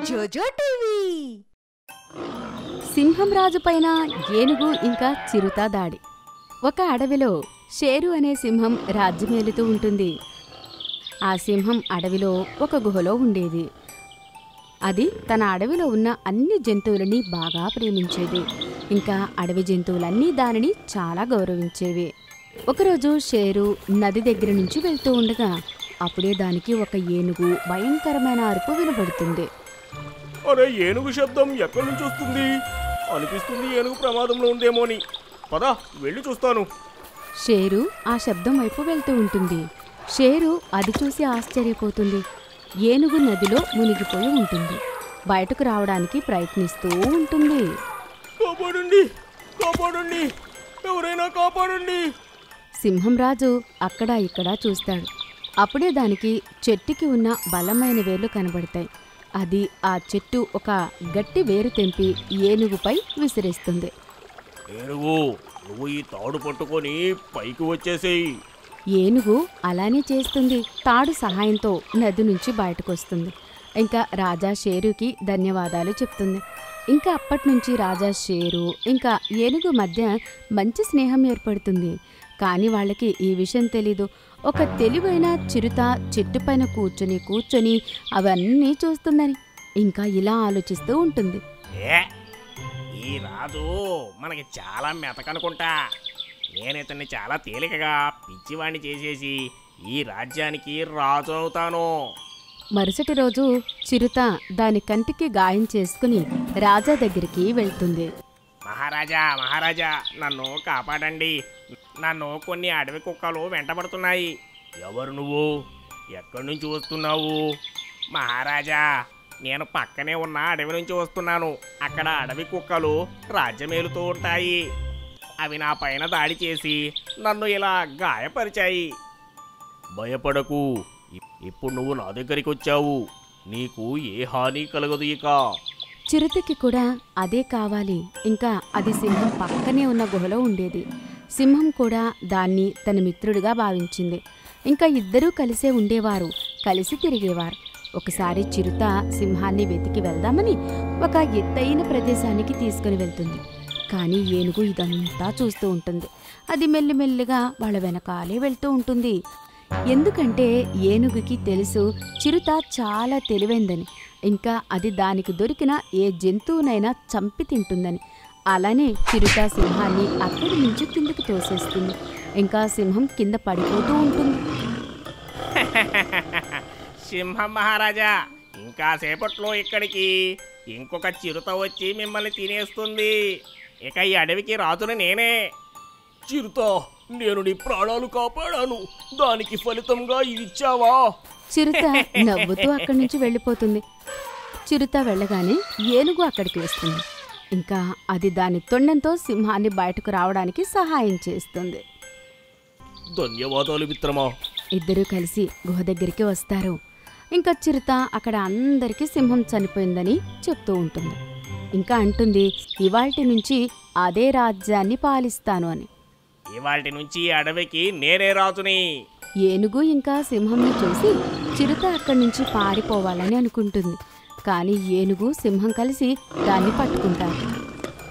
జోజో టీవీ. సింహం రాజు పైన ఏనుగు ఇంకా చిరుత దాడి. ఒక అడవిలో షేరు అనే సింహం రాజ్యమేలుతూ ఉంటుంది. ఆ సింహం అడవిలో ఒక గుహలో ఉండేది. అది తన అడవిలో ఉన్న అన్ని జంతువులని బాగా ప్రేమించేది. ఇంకా అడవి జంతువులన్నీ దానిని చాలా గౌరవించేవి. ఒకరోజు షేరు నది దగ్గర నుంచి వెళ్తూ ఉండగా అప్పుడే దానికి ఒక ఏనుగు భయంకరమైన అరుపు వినబడుతుంది. అరే, ఏనుగు శబ్దం ఎక్కడి నుంచి వస్తుంది? అనిపిస్తుంది ఏనుగు ప్రమాదంలో ఉందేమోని. పద వెళ్ళి చూస్తాను. షేరు ఆ శబ్దం వైపు వెళ్తూ ఉంటుంది. షేరు అది చూసి ఆశ్చర్యపోతుంది. ఏనుగు నదిలో మునిగిపోయి ఉంటుంది. బయటకు రావడానికి ప్రయత్నిస్తూ ఉంటుంది. కాపాడండి, కాపాడండి, ఎవరైనా కాపాడండి. సింహం రాజు అక్కడా ఇక్కడా చూస్తాడు. అప్పుడే దానికి చెట్టుకి ఉన్న బలమైన వేర్లు కనబడతాయి. అది ఆ చెట్టు ఒక గట్టి వేరు తెంపి ఏనుగుపై విసిరేస్తుంది. ఏనుగు, నువ్వు ఈ తాడు పట్టుకొని పైకి వచ్చేసేయి. ఏనుగు అలానే చేస్తుంది. తాడు సహాయంతో నది నుంచి బయటకొస్తుంది. ఇంకా రాజా షేరుకి ధన్యవాదాలు చెప్తుంది. ఇంకా అప్పటినుంచి రాజా షేరు ఇంకా ఏనుగు మధ్య మంచి స్నేహం ఏర్పడుతుంది. కానీ వాళ్ళకి ఈ విషయం తెలీదు. ఒక తెలివైన చిరుత చెట్టుపైన కూర్చొని అవన్నీ చూస్తుందని ఇంకా ఇలా ఆలోచిస్తూ ఉంటుంది. ఈ రాజు మనకి చాలా మెతకనుకుంటా. నేను ఇతన్ని చాలా తేలికగా పిచ్చివాణ్ణి చేసేసి ఈ రాజ్యానికి రాజు అవుతాను. మరుసటి రోజు చిరుత దాని కంటికి గాయం చేసుకుని రాజా దగ్గరికి వెళ్తుంది. మహారాజా, మహారాజా, నన్ను కాపాడండి. నన్ను కొన్ని అడవి కుక్కలు వెంటబడుతున్నాయి. ఎవరు నువ్వు? ఎక్కడి నుంచి వస్తున్నావు? మహారాజా, నేను పక్కనే ఉన్న అడవి నుంచి వస్తున్నాను. అక్కడ అడవి కుక్కలు రాజ్యమేలుతూ ఉంటాయి. అవి నా పైన దాడి చేసి నన్ను ఇలా గాయపరిచాయి. భయపడకు, ఇప్పుడు నువ్వు నా దగ్గరికి వచ్చావు. నీకు ఏ హాని కలగదు. ఇక చిరుతకి కూడా అదే కావాలి. ఇంకా అది సింహం పక్కనే ఉన్న గుహలో ఉండేది. సింహం కూడా దాన్ని తన మిత్రుడిగా భావించింది. ఇంకా ఇద్దరూ కలిసే ఉండేవారు, కలిసి తిరిగేవారు. ఒకసారి చిరుత సింహాన్ని వెతికి వెళ్దామని ఒక ఎత్తైన ప్రదేశానికి తీసుకుని వెళ్తుంది. కానీ ఏనుగు ఇదంతా చూస్తూ ఉంటుంది. అది మెల్లిమెల్లిగా వాళ్ళ వెనకాలే వెళ్తూ ఉంటుంది. ఎందుకంటే ఏనుగుకి తెలుసు చిరుత చాలా తెలివైందని. ఇంకా అది దానికి దొరికిన ఏ జంతువునైనా చంపి తింటుందని. అలానే చిరుత సింహాన్ని అక్కడి నుంచి కిందకి తోసేస్తుంది. ఇంకా సింహం కింద పడిపోతూ ఉంటుంది. సింహం మహారాజా, ఇంకా సేపట్లో ఇక్కడికి ఇంకొక చిరుత వచ్చి మిమ్మల్ని తినేస్తుంది. ఇక ఈ అడవికి రాజుని నేనే. చిరుత, నేను నీ ప్రాణాలు కాపాడాను. దానికి ఫలితంగా ఇచ్చావా? చిరుత నవ్వుతూ అక్కడి నుంచి వెళ్ళిపోతుంది. చిరుత వెళ్ళగానే ఏనుగు అక్కడికి వస్తుంది. ఇంకా అది దాని తొండంతో సింహాన్ని బయటకు రావడానికి సహాయం చేస్తుంది. ధన్యవాదాలు మిత్రమా. ఇద్దరూ కలిసి గుహ దగ్గరికి వస్తారు. ఇంకా చిరుత అక్కడ అందరికీ సింహం చనిపోయిందని చెప్తూ ఉంటుంది. ఇంకా అంటుంది, ఇవాల్టి నుంచి అదే రాజ్యాన్ని పాలిస్తాను అని. ఇవాల్టి నుంచి అడవికి నేనే రాజుని. ఏనుగు ఇంకా సింహంని చూసి చిరుత అక్కడి నుంచి పారిపోవాలని అనుకుంటుంది. కానీ ఏనుగు సింహం కలిసి దాన్ని పట్టుకుంటారు.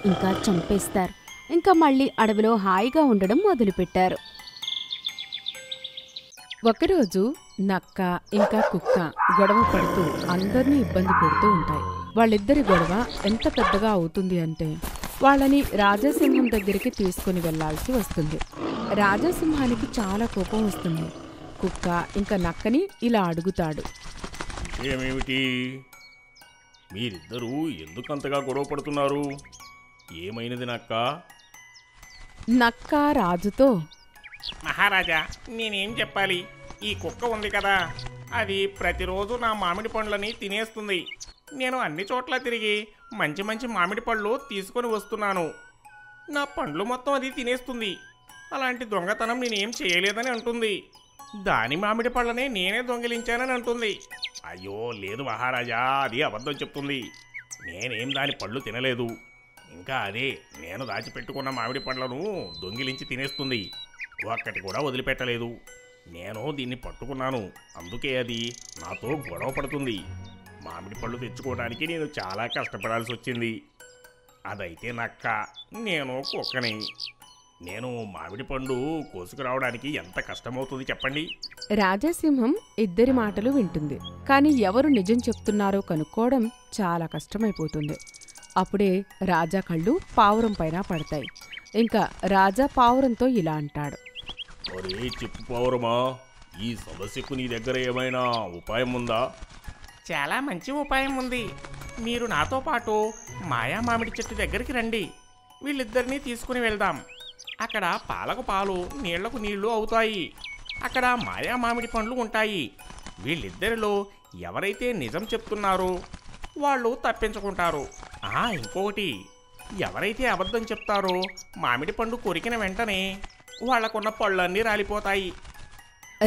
ఇంకా చంపేస్తారు. ఇంకా మళ్ళీ అడవిలో హాయిగా ఉండడం మొదలుపెట్టారు. ఒకరోజు నక్క ఇంకా కుక్క గొడవ పడుతూ అందరినీ ఇబ్బంది పెడుతూ ఉంటాయి. వాళ్ళిద్దరి గొడవ ఎంత పెద్దగా అవుతుంది అంటే వాళ్ళని రాజాసింహం దగ్గరికి తీసుకుని వెళ్లాల్సి వస్తుంది. రాజాసింహానికి చాలా కోపం వస్తుంది. కుక్క ఇంకా నక్కని ఇలా అడుగుతాడు. ఏమేమిటి? మీరిద్దరూ ఎందుకంతగా గొడవ పడుతున్నారు? ఏమైనది నక్క? నక్క రాజుతో, మహారాజా, నేనేం చెప్పాలి? ఈ కుక్క ఉంది కదా, అది ప్రతిరోజు నా మామిడి పండ్లని తినేస్తుంది. నేను అన్ని చోట్ల తిరిగి మంచి మంచి మామిడి పళ్ళు తీసుకొని వస్తున్నాను. నా పండ్లు మొత్తం అది తినేస్తుంది. అలాంటి దొంగతనం నేనేం చేయలేదని అంటుంది. దాని మామిడి పళ్ళనే నేనే దొంగిలించానని అంటుంది. అయ్యో లేదు మహారాజా, అది అబద్ధం చెప్తుంది. నేనేం దాని పళ్ళు తినలేదు. ఇంకా అదే నేను దాచిపెట్టుకున్న మామిడి పండ్లను దొంగిలించి తినేస్తుంది. ఒక్కటి కూడా వదిలిపెట్టలేదు. నేను దీన్ని పట్టుకున్నాను, అందుకే అది నాతో గొడవ పడుతుంది. మామిడి పళ్ళు తెచ్చుకోవడానికి నేను చాలా కష్టపడాల్సి వచ్చింది. అదైతే నక్క, నేను కుక్కని. నేను మామిడి పండు కోసుకురావడానికి ఎంత కష్టమవుతుంది చెప్పండి. రాజాసింహం ఇద్దరి మాటలు వింటుంది. కాని ఎవరు నిజం చెప్తున్నారో కనుక్కోవడం చాలా కష్టమైపోతుంది. అప్పుడే రాజా కళ్ళు పావురం పైన పడతాయి. ఇంకా రాజా పావురంతో ఇలా అంటాడు. ఒరే చెప్పు పావురమా, ఈ సమస్యకు నీ దగ్గర ఏమైనా ఉపాయం ఉందా? చాలా మంచి ఉపాయం ఉంది. మీరు నాతో పాటు మాయా మామిడి చెట్టు దగ్గరికి రండి. వీళ్ళిద్దరినీ తీసుకుని వెళ్దాం. అక్కడ పాలకు పాలు, నీళ్లకు నీళ్లు అవుతాయి. అక్కడ మాయా మామిడి పండ్లు ఉంటాయి. వీళ్ళిద్దరిలో ఎవరైతే నిజం చెప్తున్నారో వాళ్ళు తప్పించుకుంటారు. ఇంకొకటి, ఎవరైతే అబద్ధం చెప్తారో మామిడి పండు కొరికిన వెంటనే వాళ్లకున్న పళ్ళన్నీ రాలిపోతాయి.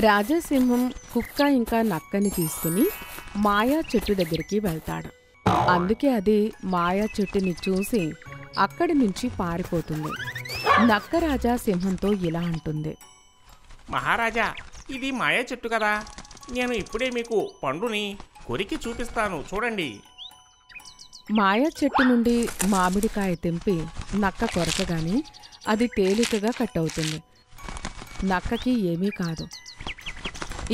రాజాసింహం కుక్క ఇంకా నక్కని తీసుకుని మాయా చెట్టు దగ్గరికి వెళ్తాడు. అందుకే అది మాయా చెట్టుని చూసి అక్కడి నుంచి పారిపోతుంది. నక్క రాజా సింహంతో ఇలా అంటుంది. మహారాజా, ఇది మాయా చెట్టు కదా, నేను ఇప్పుడే మీకు పండుని కొరికి చూపిస్తాను, చూడండి. మాయా చెట్టు నుండి మామిడికాయ తెంపి నక్క కొరకగానే అది తేలికగా కట్ అవుతుంది. నక్కకి ఏమీ కాదు.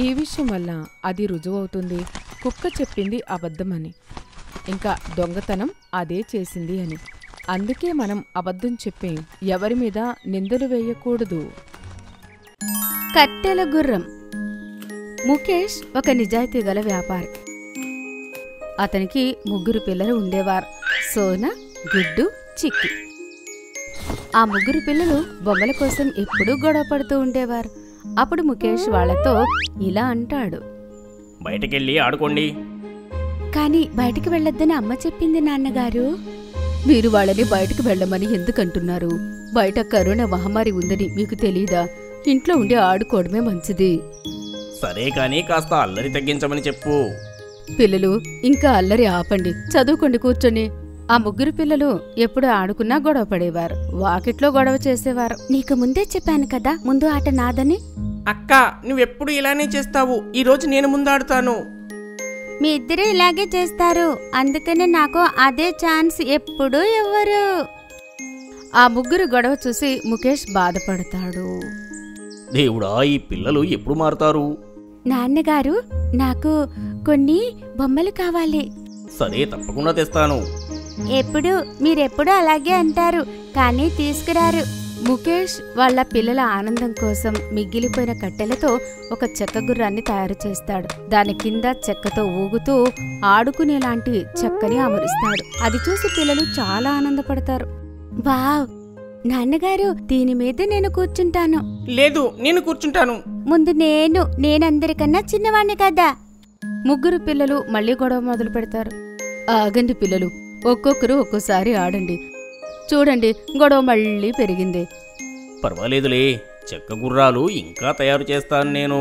ఈ విషయం వల్ల అది రుజువవుతుంది కుక్క చెప్పింది అబద్ధమని, ఇంకా దొంగతనం అదే చేసింది అని. అందుకే మనం అబద్ధం చెప్పి ఎవరి మీద నిందలు వేయకూడదు. కట్టెల గుర్రం. ముఖేష్ ఒక నిజాయితీ గల వ్యాపారి. అతనికి 3 పిల్లలు ఉండేవారు, సోన, గుడ్డు, చిక్కి. ఆ 3 పిల్లలు బొమ్మల కోసం ఎప్పుడూ గొడవ పడుతూ ఉండేవారు. అప్పుడు ముఖేష్ వాళ్లతో ఇలా అంటాడు. బయటకెళ్ళి ఆడుకోండి. కాని బయటికి వెళ్ళొద్దని అమ్మ చెప్పింది నాన్నగారు. మీరు వాళ్ళని బయటకు వెళ్ళమని ఎందుకంటున్నారు? బయట కరోనా మహమ్మారి ఉందని మీకు తెలీదా? ఇంట్లో ఉండి ఆడుకోవడమే మంచిది. సరే కానీ కాస్త అల్లరి తగ్గించమని చెప్పు. పిల్లలు, ఇంకా అల్లరి ఆపండి, చదువుకోండి కూర్చొని. ఆ 3 పిల్లలు ఎప్పుడు ఆడుకున్నా గొడవ పడేవారు, వాకిట్లో గొడవ చేసేవారు. నీకు ముందే చెప్పాను కదా ముందు ఆట నాదని. అక్క, నువ్వెప్పుడు ఇలానే చేస్తావు. ఈరోజు నేను ముందాడుతాను. మీ ఇద్దరు ఇలాగే చేస్తారు, అందుకనే నాకు అదే ఛాన్స్ ఎప్పుడూ ఇవ్వరు. ఆ 3 గొడవ చూసి ముఖేష్ బాధపడతాడు. దేవుడా, ఈ పిల్లలు ఎప్పుడు మారుతారు? నాన్నగారు, నాకు కొన్ని బొమ్మలు కావాలి. సరే, తప్పకుండా తెస్తాను. మీరెప్పుడు అలాగే అంటారు, కానీ తీసుకురారు. ముఖేష్ వాళ్ళ పిల్లల ఆనందం కోసం మిగిలిపోయిన కట్టెలతో ఒక చెక్క గుర్రాన్ని తయారు చేస్తాడు. దాని కింద చెక్కతో ఊగుతూ ఆడుకునేలాంటి చెక్కని అమరుస్తాడు. అది చూసి పిల్లలు చాలా ఆనందపడతారు. వావ్, నాన్నగారు, దీని మీద నేను కూర్చుంటాను. లేదు, నేను కూర్చుంటాను. ముందు నేనందరికన్నా చిన్నవాణ్ణి కదా. 3 పిల్లలు మళ్ళీ గొడవ మొదలు పెడతారు. ఆగండి పిల్లలు, ఒక్కొక్కరు ఒక్కోసారి ఆడండి. చూడండి, గొడవ మళ్ళీ పెరిగింది. పర్వాలేదులే, చెక్క గుర్రాలు ఇంకా తయారు చేస్తాను నేను.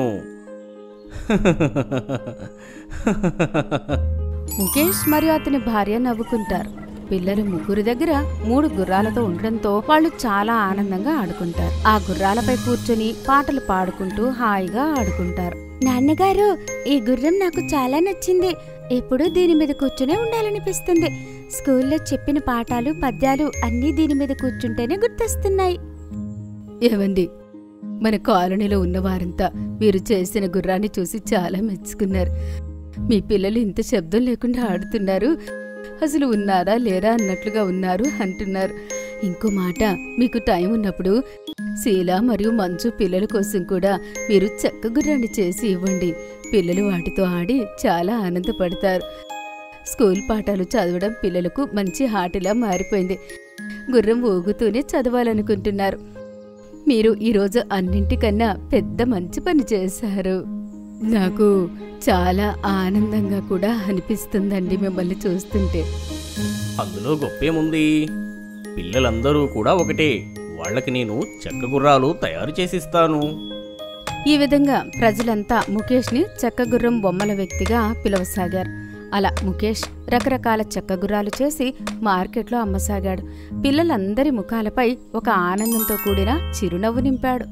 ముఖేష్ మరియు అతని భార్య నవ్వుకుంటారు. పిల్లలు 3 దగ్గర 3 గుర్రాలతో ఉండడంతో వాళ్ళు చాలా ఆనందంగా ఆడుకుంటారు. ఆ గుర్రాలపై కూర్చొని పాటలు పాడుకుంటూ హాయిగా ఆడుకుంటారు. నాన్నగారు, ఈ గుర్రం నాకు చాలా నచ్చింది. ఎప్పుడూ దీని మీద కూర్చునే ఉండాలనిపిస్తుంది. స్కూల్లో చెప్పిన పాఠాలు, పద్యాలు అన్నీ దీని మీద కూర్చుంటేనే గుర్తొస్తున్నాయి. ఏమండి, మన కాలనీలో ఉన్నవారంతా మీరు చేసిన గుర్రాన్ని చూసి చాలా మెచ్చుకున్నారు. మీ పిల్లలు ఇంత శబ్దం లేకుండా ఆడుతున్నారు, అసలు ఉన్నారా లేరా అన్నట్లుగా ఉన్నారు అంటున్నారు. ఇంకో మాట, మీకు టైం ఉన్నప్పుడు శీల మరియు మంచు పిల్లల కోసం కూడా మీరు చెక్క గుర్రాన్ని చేసి ఇవ్వండి. పిల్లలు వాటితో ఆడి చాలా ఆనందపడతారు. స్కూల్ పాఠాలు చదవడం పిల్లలకు మంచి ఆటలా మారిపోయింది. గుర్రం ఊగుతూనే చదవాలనుకుంటున్నారు. మీరు ఈరోజు అన్నింటికన్నా పెద్ద మంచి పని చేశారు. నాకు చాలా ఆనందంగా కూడా అనిపిస్తుందండి మిమ్మల్ని చూస్తుంటే. అందులో గొప్పేముంది? పిల్లలందరూ కూడా ఒకటే. వాళ్ళకి నేను చెక్క గుర్రాలు తయారు చేసిస్తాను. ఈ విధంగా ప్రజలంతా ముఖేష్ని చెక్క గుర్రం బొమ్మల వ్యక్తిగా పిలవసాగారు. అలా ముఖేష్ రకరకాల చెక్క గుర్రాలు చేసి మార్కెట్లో అమ్మసాగాడు. పిల్లలందరి ముఖాలపై ఒక ఆనందంతో కూడిన చిరునవ్వు నింపాడు.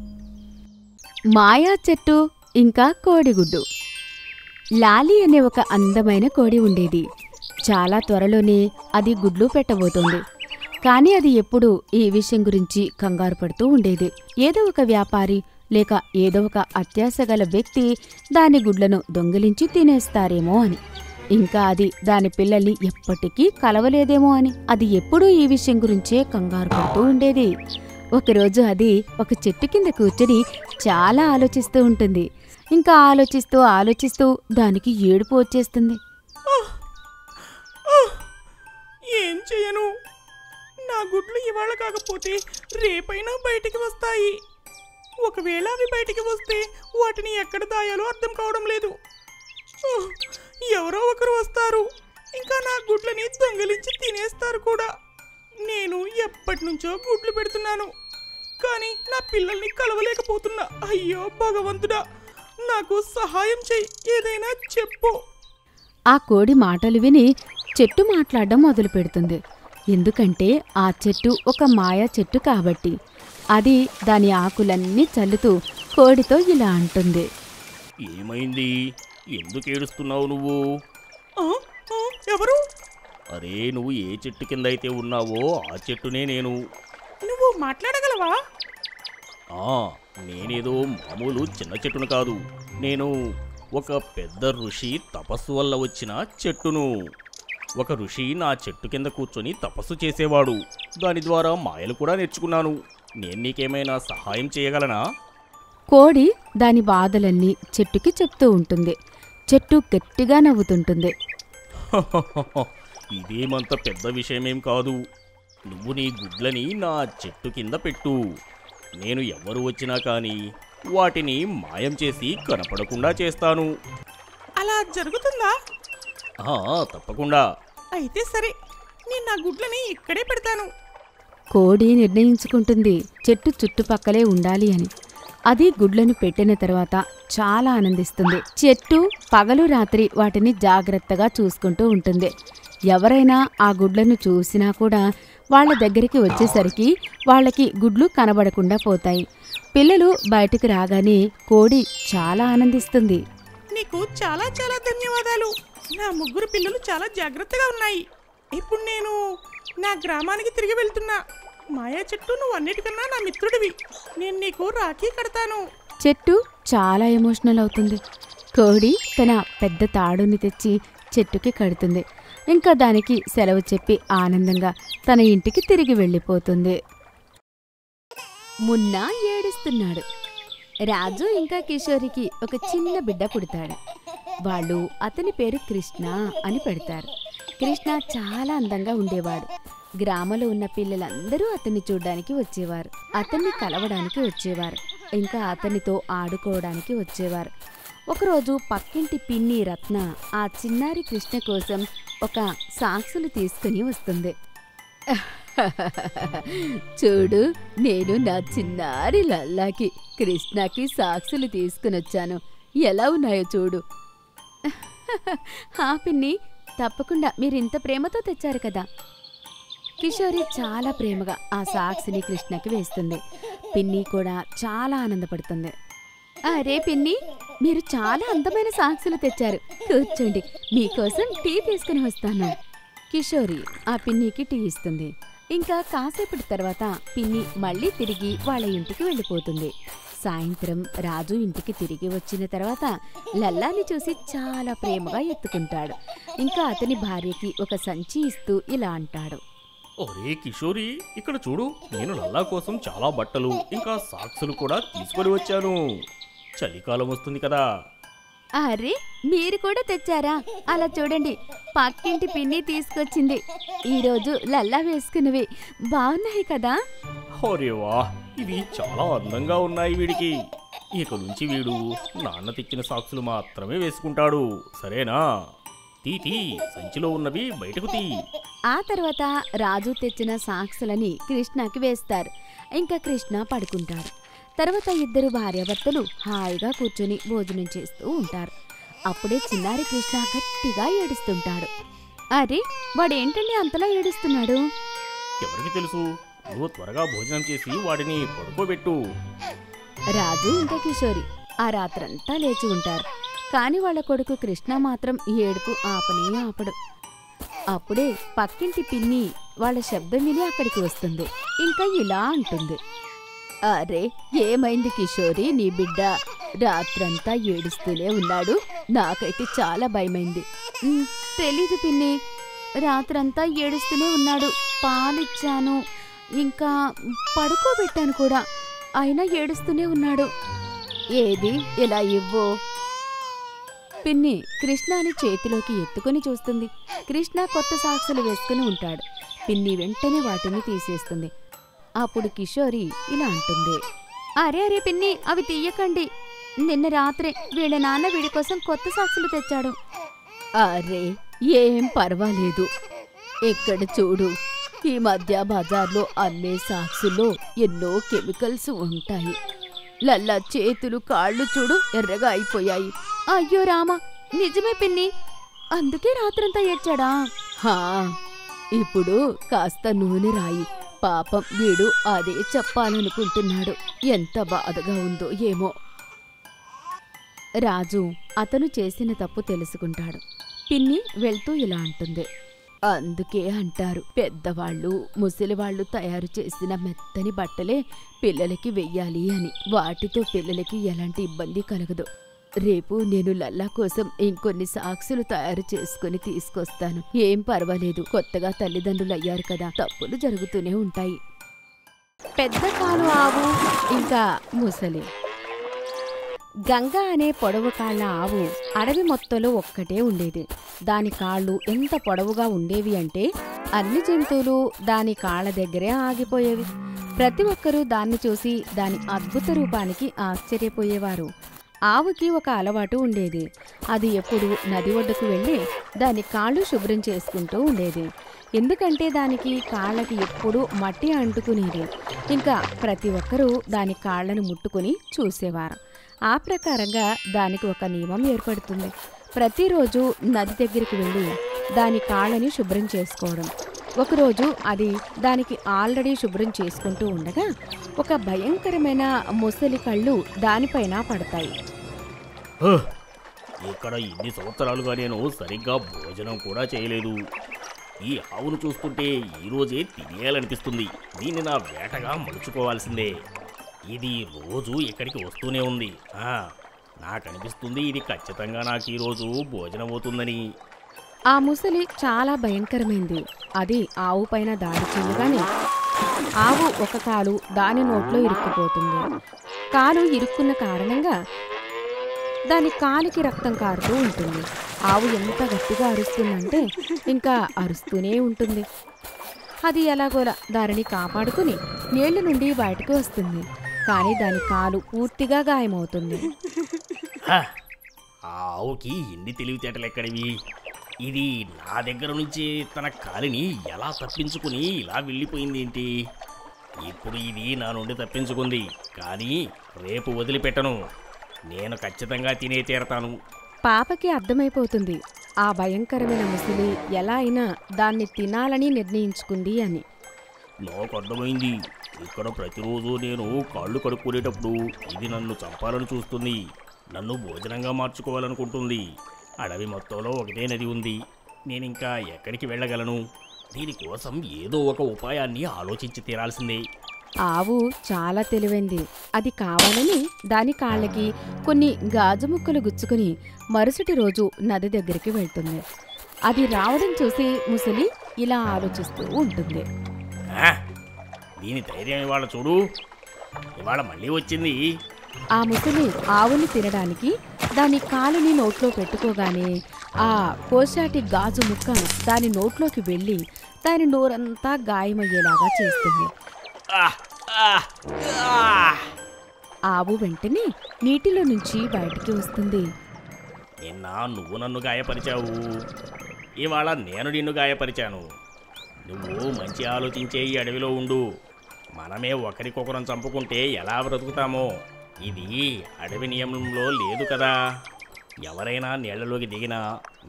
మాయా చెట్టు ఇంకా కోడిగుడ్డు. లాలి అనే ఒక అందమైన కోడి ఉండేది. చాలా త్వరలోనే అది గుడ్లు పెట్టబోతోంది. కానీ అది ఎప్పుడూ ఈ విషయం గురించి కంగారు పడుతూ ఉండేది. ఏదో ఒక వ్యాపారి లేక ఏదో ఒక అత్యాశగల వ్యక్తి దాని గుడ్లను దొంగిలించి తినేస్తారేమో అని. ఇంకా అది దాని పిల్లల్ని ఎప్పటికీ కలవలేదేమో అని అది ఎప్పుడూ ఈ విషయం గురించే కంగారు పడుతూ ఉండేది. ఒకరోజు అది ఒక చెట్టు కింద కూర్చుని చాలా ఆలోచిస్తూ ఉంటుంది. ఇంకా ఆలోచిస్తూ దానికి ఏడుపు వచ్చేస్తుంది. ఏం చేయను? నా గుడ్లు ఇవాళ కాకపోతే రేపైనా బయటికి వస్తాయి. ఒకవేళ అవి బయటికి వస్తే వాటిని ఎక్కడ దాయాలో అర్థం కావడం లేదు. ఎవరో ఒకరు వస్తారు, ఇంకా నా గుడ్లని దొంగిలించి తినేస్తారు కూడా. నేను ఎప్పటి నుంచో గుడ్లు పెడుతున్నాను, కానీ నా పిల్లల్ని కలవలేకపోతున్నా. అయ్యో భగవంతుడా, నాకు సహాయం చెయ్యి, ఏదైనా చెప్పు. ఆ కోడి మాటలు విని చెట్టు మాట్లాడడం మొదలు పెడుతుంది. ఎందుకంటే ఆ చెట్టు ఒక మాయా చెట్టు కాబట్టి. అది దాని ఆకులన్నీ చల్లుతూ కోడితో ఇలా అంటుంది. ఏమైంది? ఎందుకు ఏడుస్తున్నావు నువ్వు? ఎవరు? అరే, నువ్వు ఏ చెట్టు కింద అయితే ఉన్నావో ఆ చెట్టునే నేను. నువ్వు మాట్లాడగలవా? నేనేదో మామూలు చిన్న చెట్టును కాదు. నేను ఒక పెద్ద ఋషి తపస్సు వల్ల వచ్చిన చెట్టును. ఒక ఋషి నా చెట్టు కింద కూర్చొని తపస్సు చేసేవాడు. దాని ద్వారా మాయలు కూడా నేర్చుకున్నాను. నేను నీకేమైనా సహాయం చేయగలనా? కోడి దాని బాధలన్నీ చెట్టుకి చెప్తూ ఉంటుంది. చెట్టు గట్టిగా నవ్వుతుంటుంది. ఇదేమంత పెద్ద విషయమేం కాదు. నువ్వు నీ గుడ్లని నా చెట్టు కింద పెట్టు. నేను ఎవరు వచ్చినా కానీ వాటిని మాయం చేసి కనపడకుండా చేస్తాను. అలా జరుగుతుందా? తప్పకుండా. అయితే సరే, నేను నా గుడ్లని ఇక్కడే పెడతాను. కోడి నిర్ణయించుకుంటుంది చెట్టు చుట్టుపక్కలే ఉండాలి అని. అది గుడ్లను పెట్టిన తర్వాత చాలా ఆనందిస్తుంది. చెట్టు పగలు రాత్రి వాటిని జాగ్రత్తగా చూసుకుంటూ ఉంటుంది. ఎవరైనా ఆ గుడ్లను చూసినా కూడా వాళ్ళ దగ్గరికి వచ్చేసరికి వాళ్ళకి గుడ్లు కనబడకుండా పోతాయి. పిల్లలు బయటకు రాగానే కోడి చాలా ఆనందిస్తుంది. నీకు చాలా చాలా ధన్యవాదాలు. నా ముగ్గురు పిల్లలు చాలా జాగ్రత్తగా ఉన్నాయి. ఇప్పుడు నేను నా గ్రామానికి తిరిగి వెళ్తున్నా. మాయా చెట్టు, నువ్వు అన్నిటికన్నా నా మిత్రుడివి. నేను నీకు రాఖీ కడతాను. చెట్టు చాలా ఎమోషనల్ అవుతుంది. కోడి తన పెద్ద తాడుని తెచ్చి చెట్టుకి కడుతుంది. ఇంకా దానికి సెలవు చెప్పి ఆనందంగా తన ఇంటికి తిరిగి వెళ్ళిపోతుంది. మున్నా ఏడుస్తున్నాడు. రాజు ఇంకా కిషోరికి ఒక చిన్న బిడ్డ పుడతాడు. వాళ్ళు అతని పేరు కృష్ణ అని పెడతారు. కృష్ణ చాలా అందంగా ఉండేవాడు. గ్రామంలో ఉన్న పిల్లలందరూ అతన్ని చూడ్డానికి వచ్చేవారు. అతన్ని కలవడానికి వచ్చేవారు. ఇంకా అతనితో ఆడుకోవడానికి వచ్చేవారు. ఒకరోజు పక్కింటి పిన్ని రత్న ఆ చిన్నారి కృష్ణ కోసం ఒక సాక్సులు తీసుకుని వస్తుంది. చూడు, నేను నా చిన్నారి లల్లాకి కృష్ణకి సాక్సులు తీసుకునొచ్చాను. ఎలా ఉన్నాయో చూడు. పిన్ని, తప్పకుండా మీరింత ప్రేమతో తెచ్చారు కదా. కిషోరి చాలా ప్రేమగా ఆ సాక్స్ని కృష్ణకి వేస్తుంది. పిన్ని కూడా చాలా ఆనందపడుతుంది. అరే పిన్ని, మీరు చాలా అందమైన సాక్సులు తెచ్చారు. కూర్చోండి, మీకోసం టీ తీసుకుని వస్తాను. కిషోరి ఆ పిన్నికి టీ ఇస్తుంది. ఇంకా కాసేపటి తర్వాత పిన్ని మళ్ళీ తిరిగి వాళ్ళ ఇంటికి వెళ్ళిపోతుంది. సాయంత్రం రాజు ఇంటికి తిరిగి వచ్చిన తర్వాత లల్లాని చూసి చాలా ప్రేమగా ఎత్తుకుంటాడు. ఇంకా అతని భార్యకి ఒక సంచి ఇస్తూ ఇలా అంటాడు. ఒరే కిషోరి, ఇక్కడ చూడు, నేను లల్లా కోసం చాలా బట్టలు ఇంకా సాక్సులు కూడా తీసుకొని వచ్చాను. చలికాలం వస్తుంది కదా. అరే, మీరు కూడా తెచ్చారా? అలా చూడండి, పక్కింటి పిన్ని తీసుకొచ్చింది. ఈరోజు లల్లా వేసుకున్నవి బాగున్నాయి కదా. ఒరేవా, ఇవి చాలా అందంగా ఉన్నాయి వీడికి. ఇక నుంచి వీడు నాన్న తెచ్చిన సాక్సులు మాత్రమే వేసుకుంటాడు, సరేనా? తీ సంచిలో ఉన్నవి బయటకు తీ. ఆ తర్వాత రాజు తెచ్చిన సాక్సులని కృష్ణకి వేస్తారు. ఇంకా కృష్ణ పడుకుంటాడు. తర్వాత ఇద్దరు భార్యాభర్తలు హాయిగా కూర్చొని భోజనం చేస్తూ ఉంటారు. అప్పుడే చిన్నారి కృష్ణ గట్టిగా ఏడుస్తుంటాడు. అరే, వాడేంటండి అంతలా ఏడుస్తున్నాడు? ఎవరికి తెలుసు, నువ్వు త్వరగా భోజనం చేసి వాడిని పడుకోబెట్టు. రాజు ఇంకా కిషోరి ఆ రాత్రంతా లేచి ఉంటారు. కాని వాళ్ళ కొడుకు కృష్ణ మాత్రం ఏడుపు ఆపనే ఆపడు. అప్పుడే పక్కింటి పిన్ని వాళ్ళ శబ్దం విని అక్కడికి వస్తుంది. ఇంకా ఇలా అంటుంది, అరే ఏమైంది కిషోరి, నీ బిడ్డ రాత్రంతా ఏడుస్తూనే ఉన్నాడు, నాకైతే చాలా భయమైంది. తెలీదు పిన్ని, రాత్రంతా ఏడుస్తూనే ఉన్నాడు, పాలిచ్చాను, ఇంకా పడుకోబెట్టాను కూడా, అయినా ఏడుస్తూనే ఉన్నాడు. ఏది ఇలా ఇవ్వు. పిన్ని కృష్ణని చేతిలోకి ఎత్తుకుని చూస్తుంది. కృష్ణ కొత్త సాక్సులు వేసుకుని ఉంటాడు. పిన్ని వెంటనే వాటిని తీసేస్తుంది. అప్పుడు కిషోరి ఇలా అంటుంది, అరే అరే పిన్ని, అవి తీయకండి, నిన్న రాత్రే వీళ్ళ నాన్న వీడి కోసం కొత్త సాక్సులు తెచ్చాడు. అరే ఏం పర్వాలేదు, ఇక్కడ చూడు, ఈ మధ్య బజార్లో అమ్మే సాక్సుల్లో ఎన్నో కెమికల్స్ ఉంటాయి. లల్లా చేతులు కాళ్ళు చూడు ఎర్రగా అయిపోయాయి. అయ్యో రామా, నిజమే పిన్ని, అందుకే రాత్రంతా ఏడ్చాడా? హా, ఇప్పుడు కాస్త నూనె రాయి, పాపం వీడు అదే చెప్పాలనుకుంటున్నాడు, ఎంత బాధగా ఉందో ఏమో. రాజు అతను చేసిన తప్పు తెలుసుకుంటాడు. పిన్ని వెళ్తూ ఇలా అంటుంది, అందుకే అంటారు పెద్దవాళ్ళు ముసలివాళ్లు తయారు చేసిన మెత్తని బట్టలే పిల్లలకి వెయ్యాలి అని. వాటితో పిల్లలకి ఎలాంటి ఇబ్బంది కలగదు. రేపు నేను లల్లా కోసం ఇంకొన్ని సాక్సులు తయారు చేసుకుని తీసుకొస్తాను. ఏం పర్వాలేదు, కొత్తగా తల్లిదండ్రులు అయ్యారు కదా, తప్పులు జరుగుతూనే ఉంటాయి. పెద్ద కాలు ఆవు ఇంకా ముసలి. గంగ అనే పొడవు కాళ్ల ఆవు అడవి మొత్తంలో ఒక్కటే ఉండేది. దాని కాళ్ళు ఎంత పొడవుగా ఉండేవి అంటే అన్ని జంతువులు దాని కాళ్ల దగ్గరే ఆగిపోయేవి. ప్రతి ఒక్కరూ దాన్ని చూసి దాని అద్భుత రూపానికి ఆశ్చర్యపోయేవారు. ఆవుకి ఒక అలవాటు ఉండేది. అది ఎప్పుడు నది ఒడ్డుకు వెళ్ళి దాని కాళ్ళు శుభ్రం చేసుకుంటూ ఉండేది. ఎందుకంటే దానికి కాళ్ళకి ఎప్పుడూ మట్టి అంటుకునేది. ఇంకా ప్రతి ఒక్కరూ దాని కాళ్లను ముట్టుకుని చూసేవారు. ఆ ప్రకారంగా దానికి ఒక నియమం ఏర్పడుతుంది. ప్రతిరోజు నది దగ్గరికి వెళ్ళి దాని కాళ్ళని శుభ్రం చేసుకోవడం. ఒకరోజు అది దానికి ఆల్రెడీ శుభ్రం చేసుకుంటూ ఉండగా ఒక భయంకరమైన ముసలి కళ్ళు దానిపైన పడతాయి. ఇక్కడ ఇన్ని సంవత్సరాలుగా నేను సరిగ్గా భోజనం కూడా చేయలేదు. ఈ ఆవును చూస్తుంటే ఈరోజే తినేయాలనిపిస్తుంది. దీన్ని నా వేటగా మలుచుకోవాల్సిందే. ఇది రోజు ఇక్కడికి వస్తూనే ఉంది. నాకనిపిస్తుంది ఇది ఖచ్చితంగా నాకు ఈరోజు భోజనం అవుతుందని. ఆ ముసలి చాలా భయంకరమైంది. అది ఆవు పైన దాడి చేయగానే ఆవు ఒక కాలు దాని నోట్లో ఇరుక్కుపోతుంది. కాలు ఇరుక్కున్న కారణంగా దాని కాలికి రక్తం కారుతూ ఉంటుంది. ఆవు ఎంత గట్టిగా అరుస్తుందంటే ఇంకా అరుస్తూనే ఉంటుంది. అది ఎలాగోలా దారిని కాపాడుకుని నీళ్ల నుండి బయటకు వస్తుంది. కానీ దాని కాలు పూర్తిగా గాయమవుతుంది. ఆ ఆవుకి ఎన్ని తెలివితేటలెక్కడివి? ఇది నా దగ్గర నుంచి తన కాలిని ఎలా తప్పించుకుని ఇలా వెళ్ళిపోయింది ఏంటి? ఇప్పుడు ఇది నా నుండి తప్పించుకుంది, కానీ రేపు వదిలిపెట్టను. నేను ఖచ్చితంగా తినే తీరతాను. పాపకి అర్థమైపోతుంది ఆ భయంకరమైన ముసలి ఎలా అయినా దాన్ని తినాలని నిర్ణయించుకుంది అని. నాకు అర్థమైంది. ఇక్కడ ప్రతిరోజు నేను కాళ్ళు కడుక్కునేటప్పుడు ఇది నన్ను చంపాలని చూస్తుంది. నన్ను భోజనంగా మార్చుకోవాలనుకుంటుంది. అడవి మొత్తంలో ఒకటే నది ఉంది. నేనింకా ఎక్కడికి వెళ్ళగలను? దీనికోసం ఏదో ఒక ఉపాయాన్ని ఆలోచించి తీరాల్సిందే. ఆవు చాలా తెలివైంది. అది కావాలని దాని కాళ్ళకి కొన్ని గాజు ముక్కలు గుచ్చుకుని మరుసటి రోజు నది దగ్గరికి వెళ్తుంది. అది రావడం చూసి ముసలి ఇలా ఆలోచిస్తూ ఉంటుంది. దీని ధైర్యం ఇవాళ చూడు, ఇవాళ మళ్ళీ వచ్చింది. ఆ ముసలి ఆవుని తినడానికి దాని కాలుని నోట్లో పెట్టుకోగానే ఆ కోశాటి గాజు ముక్క దాని నోట్లోకి వెళ్ళి దాని నోరంతా గాయమయ్యేలాగా చేస్తుంది. ఆవు వెంటనే నీటిలో నుంచి బయటికి వస్తుంది. నిన్న నువ్వు నన్ను గాయపరిచావు, ఇవాళ నేను నిన్ను గాయపరిచాను. నువ్వు మంచి ఆలోచించే ఈ అడవిలో ఉండు. మనమే ఒకరికొకరం చంపుకుంటే ఎలా బ్రతుకుతామో? ఇది అడవి నియమంలో లేదు కదా. ఎవరైనా నీళ్లలోకి దిగినా,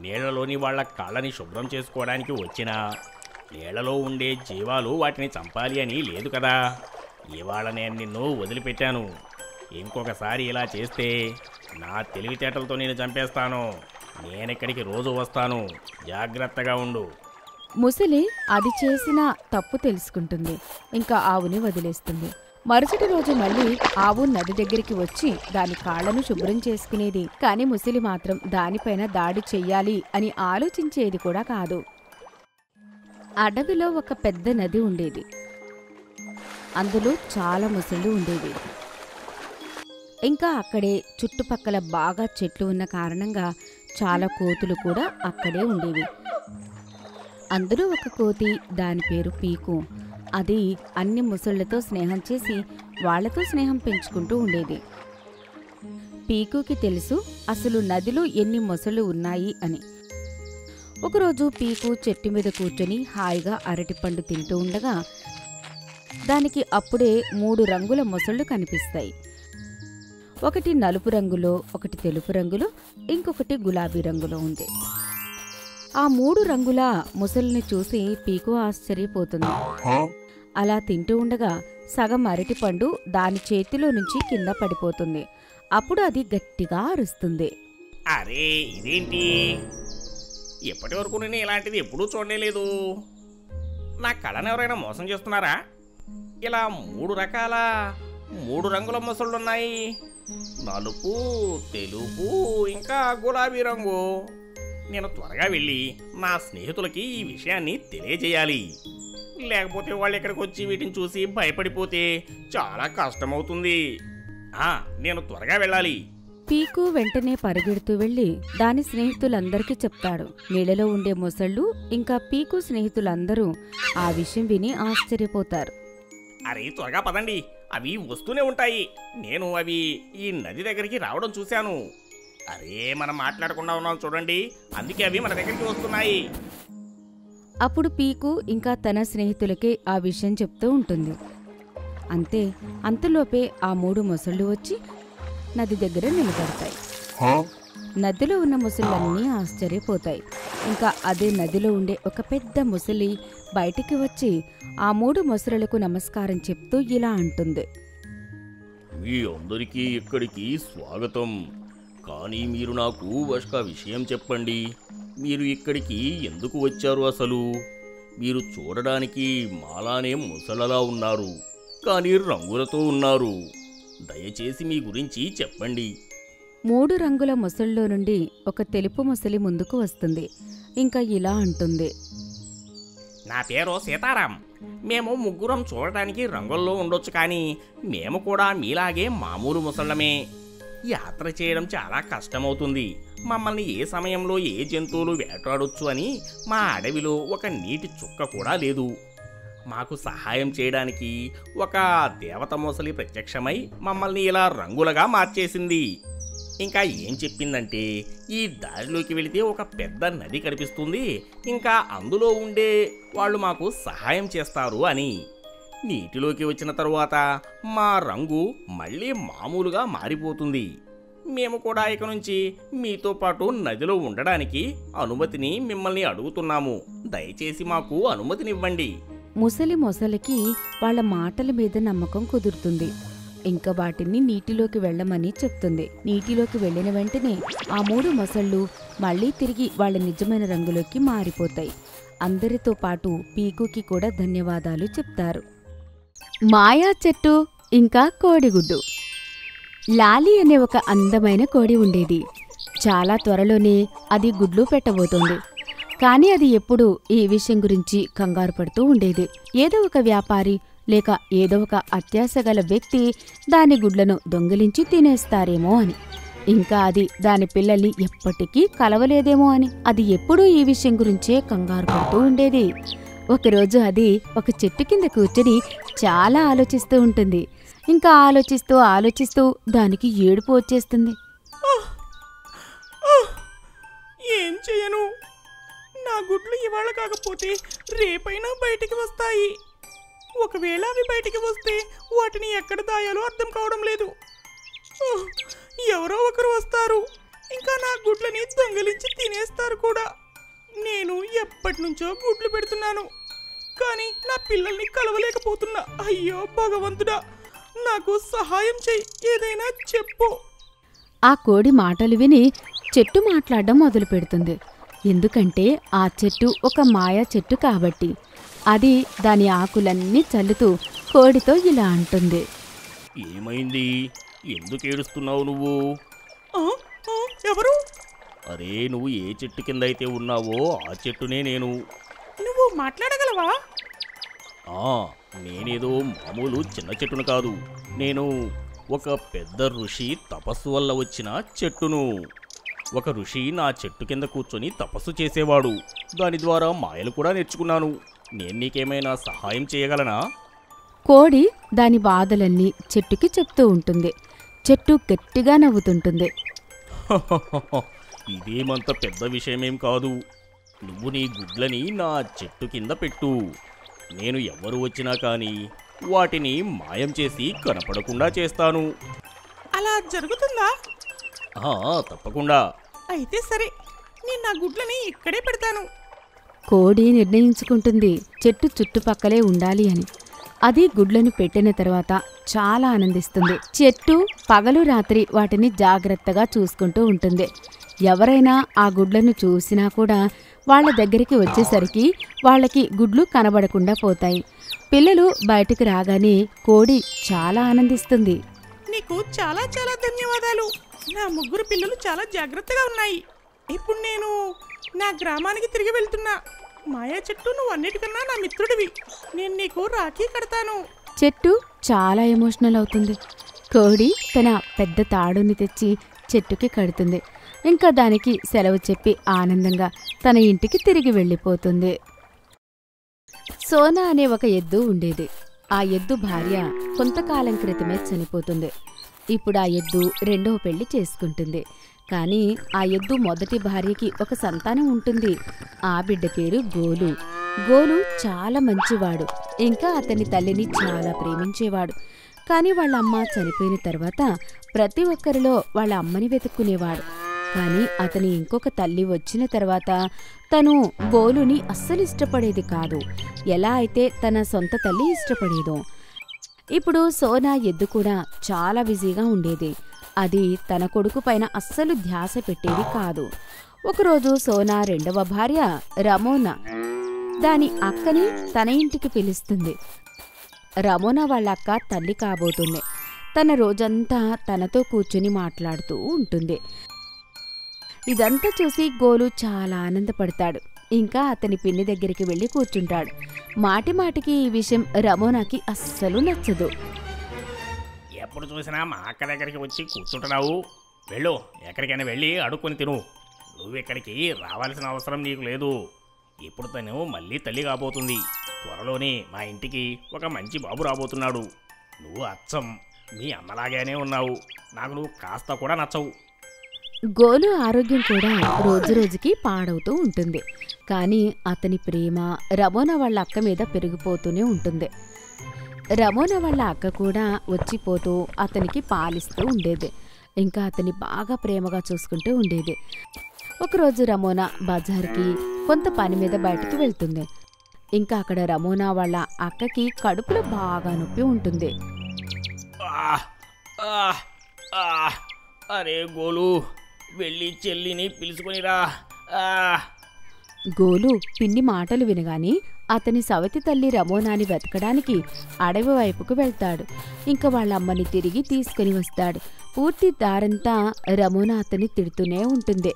నీళ్లలోని వాళ్ళ కాళ్ళని శుభ్రం చేసుకోవడానికి వచ్చినా నీళ్లలో ఉండే జీవాలు వాటిని చంపాలి అని లేదు కదా. ఇవాళ నేను నిన్ను వదిలిపెట్టాను. ఇంకొకసారి ఇలా చేస్తే నా తెలివితేటలతో నేను చంపేస్తాను. నేనెక్కడికి రోజు వస్తాను. జాగ్రత్తగా ఉండు. ముసలి అది చేసిన తప్పు తెలుసుకుంటుంది. ఇంకా ఆవుని వదిలేస్తుంది. మరుసటి రోజు మళ్ళీ ఆవు నది దగ్గరికి వచ్చి దాని కాళ్లను శుభ్రం చేసుకునేది. కాని ముసలి మాత్రం దానిపైన దాడి చెయ్యాలి అని ఆలోచించేది కూడా కాదు. అడవిలో ఒక పెద్ద నది ఉండేది. అందులో చాలా ముసళ్ళు ఉండేవి. ఇంకా అక్కడే చుట్టుపక్కల బాగా చెట్లు ఉన్న కారణంగా చాలా కోతులు కూడా అక్కడే ఉండేవి. అందులో ఒక కోతి, దాని పేరు పీకు. అది అన్ని ముసళ్లతో స్నేహం చేసి వాళ్లతో స్నేహం పెంచుకుంటూ ఉండేది. పీకుకి తెలుసు అసలు నదిలో ఎన్ని మొసళ్ళు ఉన్నాయి అని. ఒకరోజు పీకు చెట్టు మీద కూర్చొని హాయిగా అరటిపండు తింటూ ఉండగా దానికి అప్పుడే 3 రంగుల మొసళ్ళు కనిపిస్తాయి. ఒకటి నలుపు రంగులో, ఒకటి తెలుపు రంగులో, ఇంకొకటి గులాబీ రంగులో ఉంది. ఆ 3 రంగుల ముసలిని చూసి పీకు ఆశ్చర్యపోతుంది. అలా తింటూ ఉండగా సగం అరటిపండు దాని చేతిలో నుంచి కింద పడిపోతుంది. అప్పుడు అది గట్టిగా అరుస్తుంది. అరే ఇదేంటి? ఎప్పటి వరకు నేను ఇలాంటిది ఎప్పుడూ చూడలేదు. నా కళను ఎవరైనా మోసం చేస్తున్నారా? ఇలా 3 రంగుల మొసళ్ళున్నాయి. నలుపు, తెలుపు, ఇంకా గులాబీ రంగు. నేను త్వరగా వెళ్ళి నా స్నేహితులకి ఈ విషయాన్ని తెలియజేయాలి. లేకపోతే వాళ్ళు ఇక్కడికి వచ్చి వీటిని చూసి భయపడిపోతే చాలా కష్టమవుతుంది. నేను త్వరగా వెళ్ళాలి. పీకు వెంటనే పరిగెడుతూ వెళ్లి దాని స్నేహితులందరికీ చెప్తాడు. నీళ్ళలో ఉండే మొసళ్ళు ఇంకా పీకు స్నేహితులందరూ ఆ విషయం విని ఆశ్చర్యపోతారు. అరే త్వరగా పదండి, అవి వస్తూనే ఉంటాయి. నేను అవి ఈ నది దగ్గరికి రావడం చూశాను. అరే మనం మాట్లాడకుండా ఉన్నాం చూడండి, అందుకే అవి మన దగ్గరికి వస్తున్నాయి. అప్పుడు పీకు ఇంకా తన స్నేహితులకే ఆ విషయం చెప్తూ ఉంటుంది. అంతే, అంతలోపే ఆ 3 మొసళ్ళు వచ్చి నది దగ్గర నిలబడతాయి. నదిలో ఉన్న ముసళ్ళన్నీ ఆశ్చర్యపోతాయి. ఇంకా అదే నదిలో ఉండే ఒక పెద్ద ముసలి బయటికి వచ్చి ఆ 3 ముసలులకు నమస్కారం చెప్తూ ఇలా అంటుంది. మీ అందరికీ ఇక్కడికి స్వాగతం. కానీ మీరు నాకు ఒక విషయం చెప్పండి. మీరు ఇక్కడికి ఎందుకు వచ్చారు అసలు? మీరు చూడడానికి మాలానే ముసలలా ఉన్నారు, కానీ రంగులతో ఉన్నారు. దయచేసి మీ గురించి చెప్పండి. 3 రంగుల ముసళ్ళలో నుండి ఒక తెలుపు ముసలి ముందుకు వస్తుంది. ఇంకా ఇలా అంటుంది. నా పేరు సీతారాం. మేము ముగ్గురం చూడటానికి రంగుల్లో ఉండొచ్చు, కానీ మేము కూడా మీలాగే మామూలు ముసళ్ళమే. యాత్ర చేయడం చాలా కష్టమవుతుంది. మమ్మల్ని ఏ సమయంలో ఏ జంతువులు వేటాడొచ్చు అని మా అడవిలో ఒక నీటి చుక్క కూడా లేదు. మాకు సహాయం చేయడానికి ఒక దేవత మొసలి ప్రత్యక్షమై మమ్మల్ని ఇలా రంగులుగా మార్చేసింది. ఇంకా ఏం చెప్పిందంటే, ఈ దారిలోకి వెళితే ఒక పెద్ద నది కనిపిస్తుంది, ఇంకా అందులో ఉండే వాళ్ళు మాకు సహాయం చేస్తారు అని. నీటిలోకి వచ్చిన తరువాత మా రంగు మళ్ళీ మామూలుగా మారిపోతుంది. మేము కూడా ఇక నుంచి మీతో పాటు నదిలో ఉండడానికి అనుమతిని మిమ్మల్ని అడుగుతున్నాము. దయచేసి మాకు అనుమతినివ్వండి. మొసలికి వాళ్ళ మాటల మీద నమ్మకం కుదురుతుంది. ఇంకా వాటిని నీటిలోకి వెళ్ళమని చెప్తుంది. నీటిలోకి వెళ్ళిన వెంటనే ఆ 3 మొసళ్ళు మళ్ళీ తిరిగి వాళ్ళ నిజమైన రంగులోకి మారిపోతాయి. అందరితో పాటు పీకుకి కూడా ధన్యవాదాలు చెప్తారు. మాయా చెట్టు ఇంకా కోడిగుడ్డు. లాలి అనే ఒక అందమైన కోడి ఉండేది. చాలా త్వరలోనే అది గుడ్లు పెట్టబోతోంది. కానీ అది ఎప్పుడూ ఈ విషయం గురించి కంగారు పడుతూ ఉండేది. ఏదో ఒక వ్యాపారి లేక ఏదో ఒక అత్యాశ గల వ్యక్తి దాని గుడ్లను దొంగిలించి తినేస్తారేమో అని. ఇంకా అది దాని పిల్లల్ని ఎప్పటికీ కలవలేదేమో అని అది ఎప్పుడూ ఈ విషయం గురించే కంగారు పడుతూ ఉండేది. ఒకరోజు అది ఒక చెట్టు కింద కూర్చొని చాలా ఆలోచిస్తూ ఉంటుంది. ఇంకా ఆలోచిస్తూ దానికి ఏడుపు వచ్చేస్తుంది. ఏం చేయను? నా గుడ్లు ఇవాళ కాకపోతే రేపైనా బయటికి వస్తాయి. ఒకవేళ అవి బయటికి వస్తే వాటిని ఎక్కడ దాయాలో అర్థం కావడం లేదు. ఎవరో ఒకరు వస్తారు, ఇంకా నా గుడ్లని దొంగిలించి తినేస్తారు కూడా. నేను ఎప్పటి నుంచో గుడ్లు పెడుతున్నాను, కానీ నా పిల్లల్ని కలవలేకపోతున్నా. అయ్యో భగవంతుడా, నాకు సహాయం చెయ్యి, ఏదైనా చెప్పు. ఆ కోడి మాటలు విని చెట్టు మాట్లాడడం మొదలుపెడుతుంది. ఎందుకంటే ఆ చెట్టు ఒక మాయా చెట్టు కాబట్టి. అది దాని ఆకులన్నీ చల్లుతూ కోడితో ఇలా అంటుంది. ఏమైంది? ఎందుకు ఏడుస్తున్నావు నువ్వు? ఎవరు? అరే, నువ్వు ఏ చెట్టు కింద అయితే ఉన్నావో ఆ చెట్టునే నేను. నువ్వు మాట్లాడగలవా? నేనేదో మామూలు చిన్న చెట్టును కాదు. నేను ఒక పెద్ద ఋషి తపస్సు వల్ల వచ్చిన చెట్టును. ఒక ఋషి నా చెట్టు కింద కూర్చొని తపస్సు చేసేవాడు. దాని ద్వారా మాయలు కూడా నేర్చుకున్నాను. నేను నీకేమైనా సహాయం చేయగలనా? కోడి దాని బాధలన్నీ చెట్టుకి చెప్తూ ఉంటుంది. చెట్టు గట్టిగా నవ్వుతుంటుంది. ఇదేమంత పెద్ద విషయమేం కాదు. నువ్వు నీ గుడ్లని నా చెట్టు కింద పెట్టు. నేను ఎవరు వచ్చినా కానీ వాటిని మాయం చేసి కనపడకుండా చేస్తాను. అలా జరుగుతుందా? తప్పకుండా. అయితే సరే, నేను నా గుడ్లని ఇక్కడే పెడతాను. కోడి నిర్ణయించుకుంటుంది చెట్టు చుట్టుపక్కలే ఉండాలి అని. అది గుడ్లను పెట్టిన తర్వాత చాలా ఆనందిస్తుంది. చెట్టు పగలు రాత్రి వాటిని జాగ్రత్తగా చూసుకుంటూ ఉంటుంది. ఎవరైనా ఆ గుడ్లను చూసినా కూడా వాళ్ళ దగ్గరికి వచ్చేసరికి వాళ్ళకి గుడ్లు కనబడకుండా పోతాయి. పిల్లలు బయటికి రాగానే కోడి చాలా ఆనందిస్తుంది. నీకు చాలా చాలా ధన్యవాదాలు. నా ముగ్గురు పిల్లలు చాలా జాగ్రత్తగా ఉన్నాయి. ఇప్పుడు నేను నా గ్రామానికి తిరిగి వెళ్తున్నా. మాయా చెట్టు, నువ్వు అన్నిటికన్నా నా మిత్రుడివి. నేను నీకు రాఖీ కడతాను. చెట్టు చాలా ఎమోషనల్ అవుతుంది. కోడి తన పెద్ద తాడుని తెచ్చి చెట్టుకి కడుతుంది. ఇంకా దానికి సెలవు చెప్పి ఆనందంగా తన ఇంటికి తిరిగి వెళ్ళిపోతుంది. సోనా అనే ఒక ఎద్దు ఉండేది. ఆ ఎద్దు భార్య కొంతకాలం క్రితమే చనిపోతుంది. ఇప్పుడు ఆ ఎద్దు రెండవ పెళ్లి చేసుకుంటుంది. కానీ ఆ ఎద్దు మొదటి భార్యకి ఒక సంతానం ఉంటుంది. ఆ బిడ్డ పేరు గోలు. గోలు చాలా మంచివాడు. ఇంకా అతని తల్లిని చాలా ప్రేమించేవాడు. కానీ వాళ్ళ అమ్మ చనిపోయిన తర్వాత ప్రతి ఒక్కరిలో వాళ్ళ అమ్మని వెతుక్కునేవాడు. కానీ అతని ఇంకొక తల్లి వచ్చిన తర్వాత తను గోలుని అస్సలు ఇష్టపడేది కాదు, ఎలా అయితే తన సొంత తల్లి ఇష్టపడేదో. ఇప్పుడు సోనా ఎద్దు కూడా చాలా బిజీగా ఉండేది. అది తన కొడుకు పైన అస్సలు ధ్యాస పెట్టేది కాదు. ఒకరోజు సోనా రెండవ భార్య రమోనా దాని అక్కని తన ఇంటికి పిలుస్తుంది. రమోనా వాళ్ళ అక్క తల్లి కాబోతుంది. తన రోజంతా తనతో కూర్చుని మాట్లాడుతూ ఉంటుంది. ఇదంతా చూసి గోలు చాలా ఆనందపడతాడు. ఇంకా అతని పిన్ని దగ్గరికి వెళ్ళి కూర్చుంటాడు. మాటి మాటికి ఈ విషయం రమోనాకి అస్సలు నచ్చదు. ఎప్పుడు చూసినా మా అక్క దగ్గరికి వచ్చి కూర్చుంటున్నావు. వెళ్ళు, ఎక్కడికైనా వెళ్ళి అడుక్కొని తిను. నువ్వు ఇక్కడికి రావాల్సిన అవసరం నీకు లేదు. ఇప్పుడు తను మళ్ళీ తల్లి కాబోతుంది. త్వరలోనే మా ఇంటికి ఒక మంచి బాబు రాబోతున్నాడు. నువ్వు అచ్చం మీ అమ్మలాగానే ఉన్నావు. నాకు నువ్వు కాస్త కూడా నచ్చవు. గోలు ఆరోగ్యం కూడా రోజురోజుకి పాడవుతూ ఉంటుంది. కానీ అతని ప్రేమ రమోనా వాళ్ళ అక్క మీద పెరిగిపోతూనే ఉంటుంది. రమోనా వాళ్ళ అక్క కూడా వచ్చిపోతూ అతనికి పాలిస్తూ ఉండేది. ఇంకా అతన్ని బాగా ప్రేమగా చూసుకుంటూ ఉండేది. ఒకరోజు రమోనా బజార్కి కొంత పని మీద బయటకు వెళ్తుంది. ఇంకా అక్కడ రమోనా వాళ్ళ అక్కకి కడుపులో బాగా నొప్పి ఉంటుంది. అరే గోలు, వెళ్ళి చెల్లిని పిలుచుకొనిరా. గోలు పిన్ని మాటలు వినగానే అతని సవతి తల్లి రమోనాని వెతకడానికి అడవి వైపుకు వెళ్తాడు. ఇంకా వాళ్ళ అమ్మని తిరిగి తీసుకుని వస్తాడు. పూర్తి దారంతా రమోనా అతన్ని తిడుతూనే ఉంటుంది.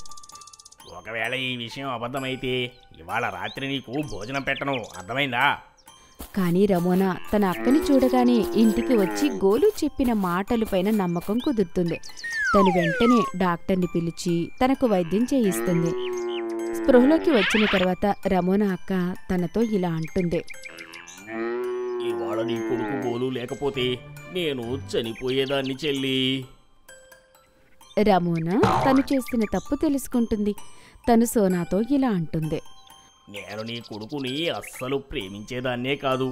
ఒకవేళ ఈ విషయం అబద్ధమైతే ఇవాళ రాత్రి నీకు భోజనం పెట్టను, అర్థమైందా? కానీ రమోనా తన అక్కని చూడగానే ఇంటికి వచ్చి గోలు చెప్పిన మాటలపైన నమ్మకం కుదురుతుంది. తను వెంటనే డాక్టర్ని పిలిచి తనకు వైద్యం చేయిస్తుంది. స్పృహలోకి వచ్చిన తర్వాత రమోనా అక్క తనతో ఇలా అంటుంది. ఇవాళ నీ కొడుకు గోలు లేకపోతే నేను చనిపోయేదాన్ని చెల్లి. రమోనా తను చేసిన తప్పు తెలుసుకుంటుంది. తను సోనాతో ఇలా అంటుంది. నేను నీ కొడుకుని అస్సలు ప్రేమించేదాన్నే కాదు.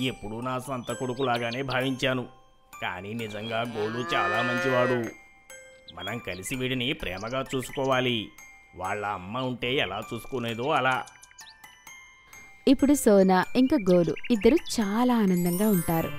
ఎప్పుడూ నా సొంత కొడుకులాగానే భావించాను. కానీ నిజంగా గోలు చాలా మంచివాడు. మనం కలిసి వీడిని ప్రేమగా చూసుకోవాలి. వాళ్ళ అమ్మ ఉంటే ఎలా చూసుకునేదో అలా. ఇప్పుడు సోనా ఇంకా గోలు ఇద్దరు చాలా ఆనందంగా ఉంటారు.